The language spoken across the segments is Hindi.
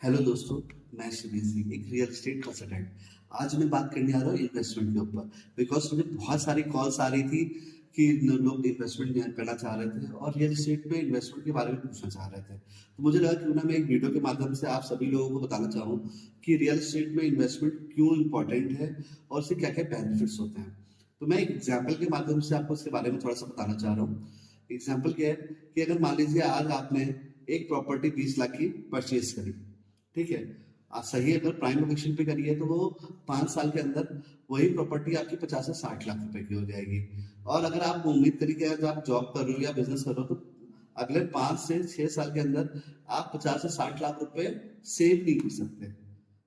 हेलो दोस्तों, मैं शिवी सिंह, एक रियल एस्टेट कंसल्टेंट। आज मैं बात करने आ रहा हूँ इन्वेस्टमेंट के ऊपर। बिकॉज मुझे बहुत सारी कॉल्स आ रही थी कि लोग इन्वेस्टमेंट करना चाह रहे थे और रियल एस्टेट में इन्वेस्टमेंट के बारे में पूछना चाह रहे थे। तो मुझे लगा क्यों ना मैं एक वीडियो के माध्यम से आप सभी लोगों को बताना चाहूँ कि रियल एस्टेट में इन्वेस्टमेंट क्यों इम्पोर्टेंट है और उससे क्या क्या बेनिफिट्स होते हैं। तो मैं एक एग्जाम्पल के माध्यम से आपको इसके बारे में थोड़ा सा बताना चाह रहा हूँ। एग्जाम्पल क्या है कि अगर मान लीजिए आज आपने एक प्रॉपर्टी 20 लाख की परचेज करी, ठीक है। सही है, अगर प्राइम लोकेशन पे करिए तो वो 5 साल के अंदर वही प्रॉपर्टी आपकी 50 से 60 लाख रुपए की हो जाएगी। और अगर आप उम्मीद करिए कि आप जॉब कर रहे हो या बिजनेस कर रहे हो तो अगले 5 से 6 साल के अंदर आप 50 से 60 लाख रुपए सेव नहीं कर सकते।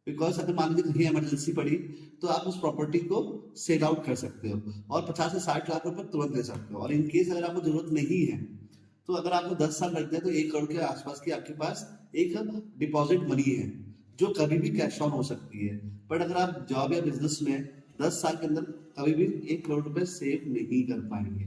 बिकॉज अगर मान लीजिए कहीं इमरजेंसी पड़ी तो आप उस प्रॉपर्टी को सेल आउट कर सकते हो और 50 से 60 लाख रुपए तुरंत ले सकते हो। और इन केस अगर आपको जरूरत नहीं है तो अगर आपको 10 साल लगते हैं तो 1 करोड़ के आसपास की आपके पास एक डिपॉजिट मनी है जो कभी भी कैश ऑन हो सकती है। बट अगर आप जॉब या बिजनेस में 10 साल के अंदर कभी भी 1 करोड़ रुपए सेव नहीं कर पाएंगे।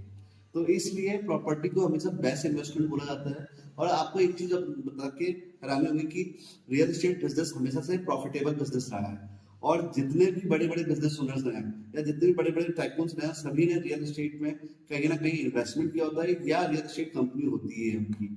तो इसलिए प्रॉपर्टी को हमेशा बेस्ट इन्वेस्टमेंट बोला जाता है। और आपको एक चीज बता के हैरानी होगी कि रियल एस्टेट बिजनेस हमेशा से प्रॉफिटेबल बिजनेस रहा है। और जितने भी बड़े बड़े बिजनेस ओनर्स हैं या जितने भी बड़े बड़े टाइकून्स हैं, सभी ने रियल एस्टेट में कहीं ना कहीं इन्वेस्टमेंट किया होता है या रियल एस्टेट कंपनी होती है उनकी।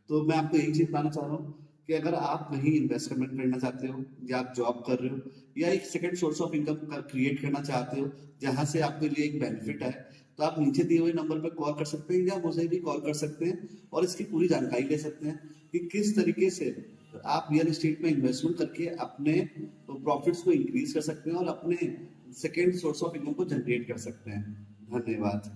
तो मैं आपको एक चीज बताना चाह रहा हूँ कि अगर आप कहीं इन्वेस्टमेंट करना चाहते हो या आप जॉब कर रहे हो या एक second source of income create करना चाहते हो जहां से आपके लिए एक बेनिफिट है, तो आप नीचे दिए हुए नंबर पर कॉल कर सकते हैं या मुझे भी कॉल कर सकते हैं और इसकी पूरी जानकारी ले सकते हैं कि किस तरीके से आप रियल एस्टेट में इन्वेस्टमेंट करके अपने प्रॉफिट्स को इंक्रीज कर सकते हैं और अपने सेकेंड सोर्स ऑफ इनकम को जनरेट कर सकते हैं। धन्यवाद।